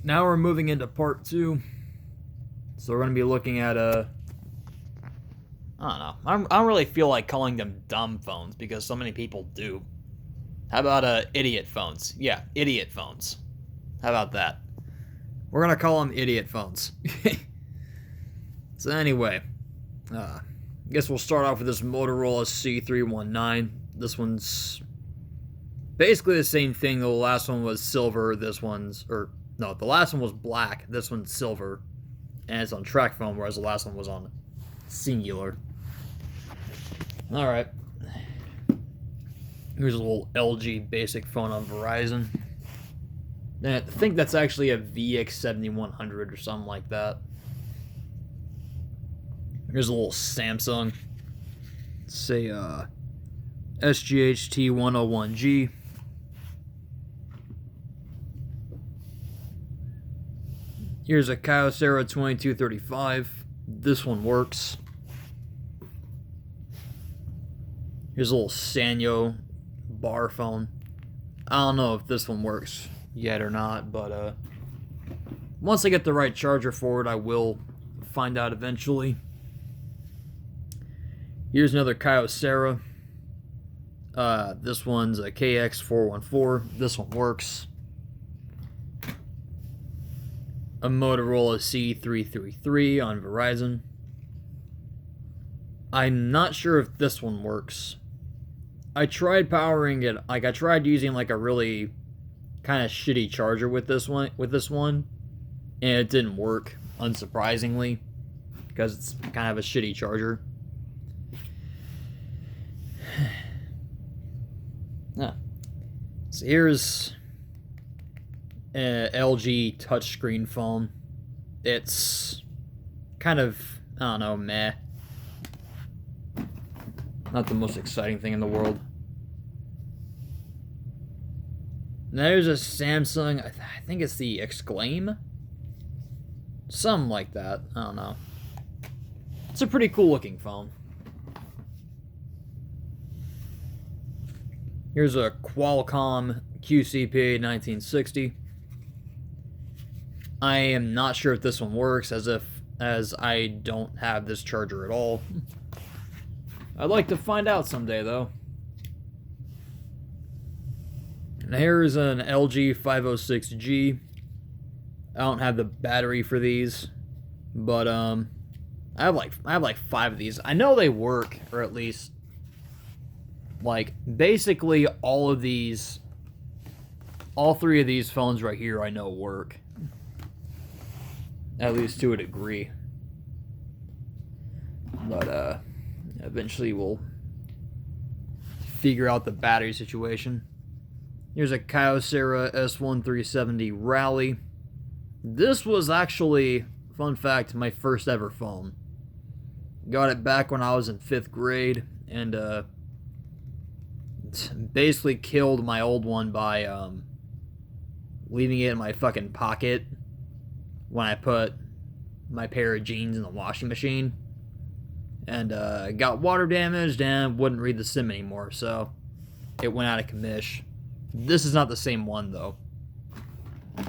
now we're moving into part 2. So we're going to be looking at I don't know. I don't really feel like calling them dumb phones because so many people do. How about idiot phones? Yeah, idiot phones. How about that? We're going to call them idiot phones. So anyway, I guess we'll start off with this Motorola C319. This one's basically the same thing. The last one was silver. The last one was black. This one's silver. And it's on track phone, whereas the last one was on singular. Alright. Here's a little LG basic phone on Verizon. And I think that's actually a VX7100 or something like that. Here's a little Samsung. Say, SGHT101G. Here's a Kyocera 2235. This one works. Here's a little Sanyo bar phone. I don't know if this one works yet or not, but once I get the right charger for it, I will find out eventually. Here's another Kyocera. This one's a KX414. This one works. A Motorola C333 on Verizon. I'm not sure if this one works. I tried powering it, I tried using a really kind of shitty charger with this one, and it didn't work, unsurprisingly, because it's kind of a shitty charger. So here's an LG touchscreen phone. It's kind of, I don't know, meh. Not the most exciting thing in the world. Now there's a Samsung, I think it's the Exclaim? Something like that, I don't know. It's a pretty cool looking phone. Here's a Qualcomm QCP 1960. I am not sure if this one works, as I don't have this charger at all. I'd like to find out someday, though. And here's an LG 506G. I don't have the battery for these, but I have like 5 of these. I know they work, or at least basically all 3 of these phones right here I know work. At least to a degree. But eventually we'll figure out the battery situation. Here's a Kyocera S1370 Rally. This was actually, fun fact, my first ever phone. Got it back when I was in 5th grade, and basically killed my old one by leaving it in my fucking pocket when I put my pair of jeans in the washing machine. And got water damaged and wouldn't read the sim anymore, so it went out of commish. This is not the same one, though. I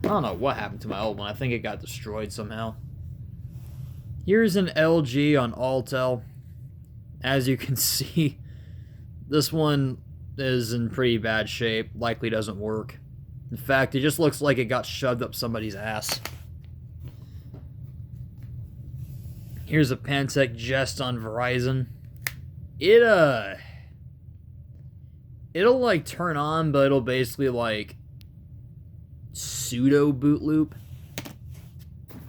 don't know what happened to my old one. I think it got destroyed somehow. Here's an LG on Altel. As you can see, this one is in pretty bad shape. Likely doesn't work. In fact, it just looks like it got shoved up somebody's ass. Here's a Pantech Jest on Verizon. It'll turn on, but it'll basically pseudo boot loop.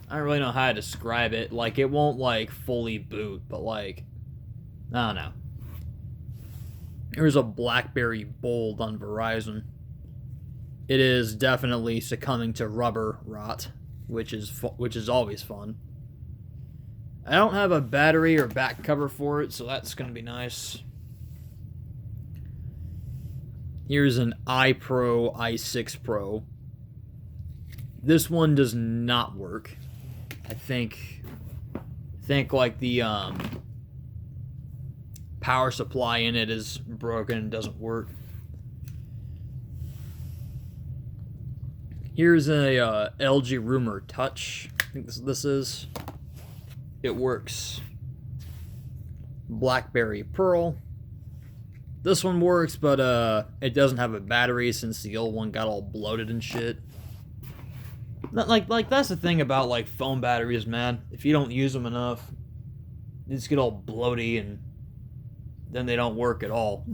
I don't really know how to describe it. It won't fully boot, but I don't know. Here's a BlackBerry Bold on Verizon. It is definitely succumbing to rubber rot, which is always fun. I don't have a battery or back cover for it, so that's going to be nice. Here's an iPro i6 Pro. This one does not work. I think the power supply in it is broken and doesn't work. Here's a LG Rumor Touch. I think this is. It works. Blackberry Pearl. This one works, but it doesn't have a battery since the old one got all bloated and shit. Like that's the thing about like phone batteries, man. If you don't use them enough, they just get all bloaty and then they don't work at all.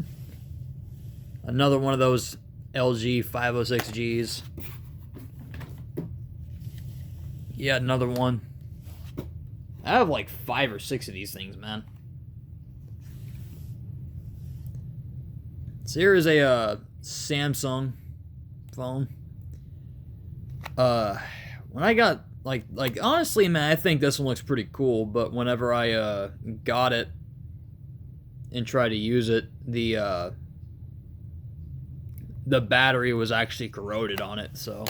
Another one of those LG 506Gs. Yeah, another one. I have like 5 or 6 of these things, man. So here is a Samsung phone. When I got like honestly, man, I think this one looks pretty cool. But whenever I got it and tried to use it, the battery was actually corroded on it, so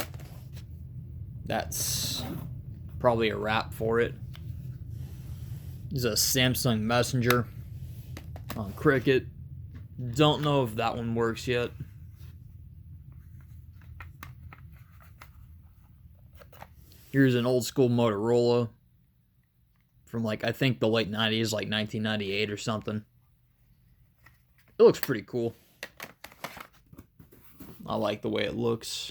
that's probably a wrap for it. This is a Samsung Messenger on Cricket. Don't know if that one works yet. Here's an old school Motorola from like, I think the late 90s, like 1998 or something. It looks pretty cool. I like the way it looks.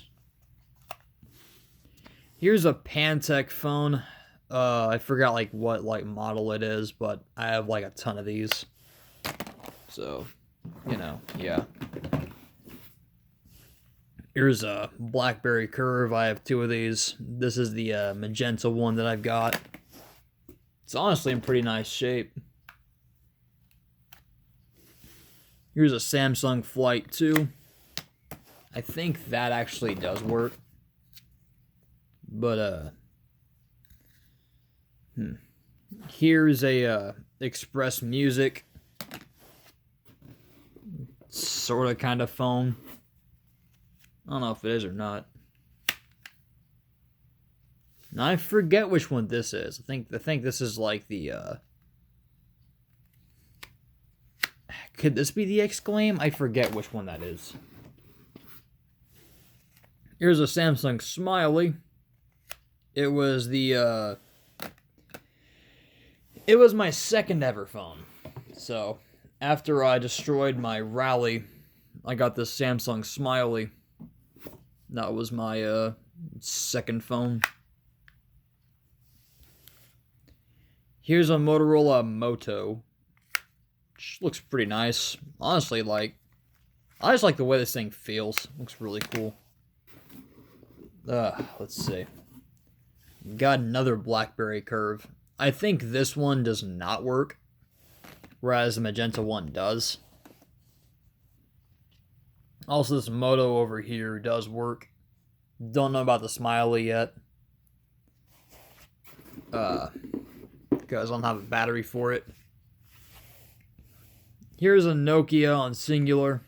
Here's a Pantech phone. I forgot like what like model it is, but I have like a ton of these. So, you know, yeah. Here's a BlackBerry Curve. I have 2 of these. This is the magenta one that I've got. It's honestly in pretty nice shape. Here's a Samsung Flight 2. I think that actually does work. But, here's a Express Music sort of kind of phone. I don't know if it is or not. Now, I forget which one this is. I think this is like the could this be the Exclaim? I forget which one that is. Here's a Samsung Smiley. It was the it was my second ever phone. So, after I destroyed my Rally, I got this Samsung Smiley. That was my second phone. Here's a Motorola Moto. Which looks pretty nice. Honestly, like, I just like the way this thing feels. Looks really cool. Let's see. Got another BlackBerry Curve. I think this one does not work, whereas the magenta one does. Also, this Moto over here does work. Don't know about the Smiley yet. Because I don't have a battery for it. Here's a Nokia on Singular.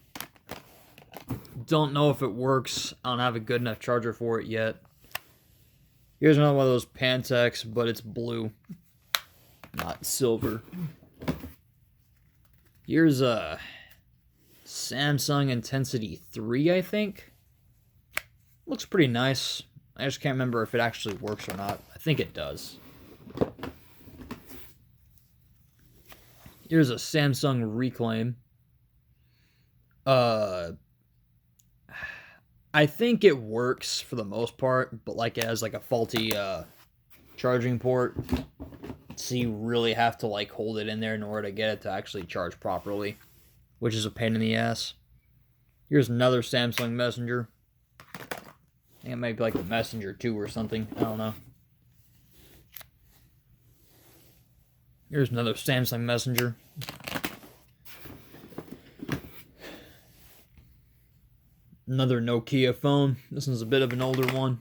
Don't know if it works. I don't have a good enough charger for it yet. Here's another one of those Pantechs, but it's blue, not silver. Here's a Samsung Intensity 3, I think. Looks pretty nice. I just can't remember if it actually works or not. I think it does. Here's a Samsung Reclaim. I think it works for the most part, but like it has like a faulty charging port. So you really have to like hold it in there in order to get it to actually charge properly, which is a pain in the ass. Here's another Samsung Messenger. I think it might be like the Messenger 2 or something. I don't know. Here's another Samsung Messenger. Another Nokia phone. This one's a bit of an older one.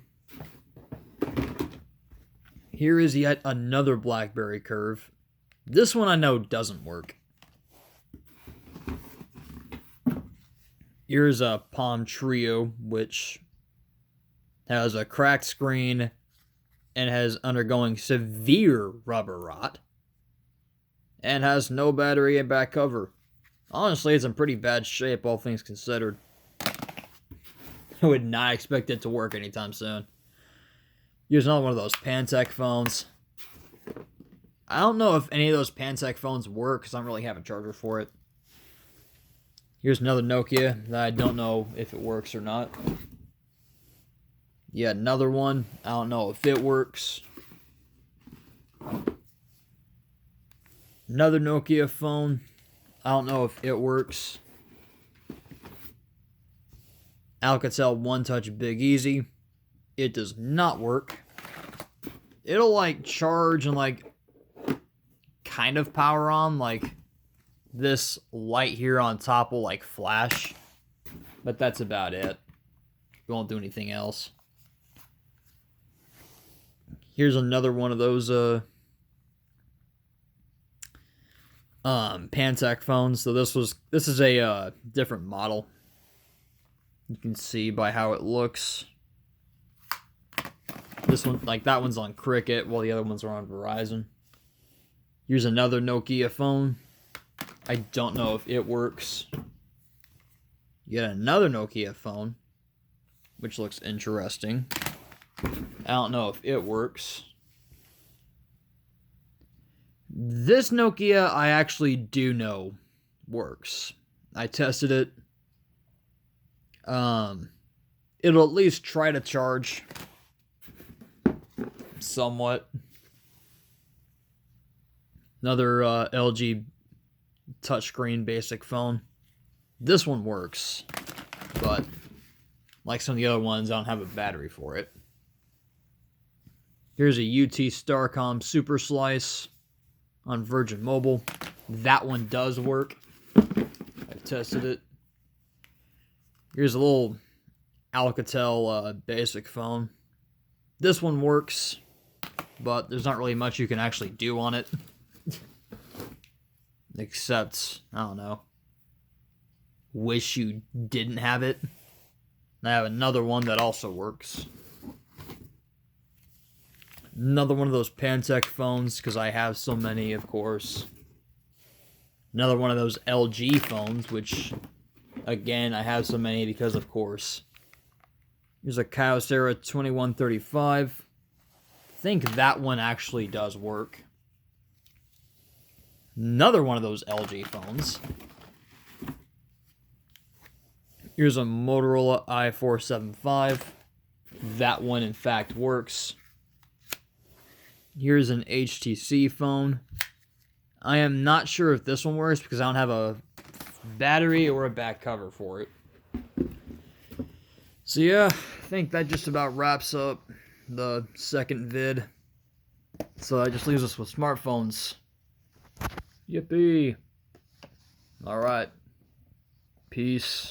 Here is yet another BlackBerry Curve. This one I know doesn't work. Here's a Palm Trio, which has a cracked screen and has undergoing severe rubber rot. And has no battery and back cover. Honestly, it's in pretty bad shape, all things considered. I would not expect it to work anytime soon. Here's another one of those Pantech phones. I don't know if any of those Pantech phones work because I don't really have a charger for it. Here's another Nokia that I don't know if it works or not. Yeah, another one. I don't know if it works. Another Nokia phone. I don't know if it works. Alcatel One Touch Big Easy. It does not work. It'll like charge and like kind of power on. Like this light here on top will like flash. But that's about it. It won't do anything else. Here's another one of those Pantech phones. So this is a different model. You can see by how it looks. This one, like that one's on Cricket, while the other ones are on Verizon. Here's another Nokia phone. I don't know if it works. Yet another Nokia phone, which looks interesting. I don't know if it works. This Nokia I actually do know works. I tested it. It'll at least try to charge somewhat. Another LG touchscreen basic phone. This one works, but like some of the other ones, I don't have a battery for it. Here's a UT Starcom Super Slice on Virgin Mobile. That one does work. I've tested it. Here's a little Alcatel basic phone. This one works, but there's not really much you can actually do on it. Except, I don't know, wish you didn't have it. I have another one that also works. Another one of those Pantech phones, because I have so many, of course. Another one of those LG phones, which, again, I have so many because, of course. Here's a Kyocera 2135. I think that one actually does work. Another one of those LG phones. Here's a Motorola i475. That one, in fact, works. Here's an HTC phone. I am not sure if this one works because I don't have a battery or a back cover for it. So yeah, I think that just about wraps up the second vid. So that just leaves us with smartphones. Yippee! Alright. Peace.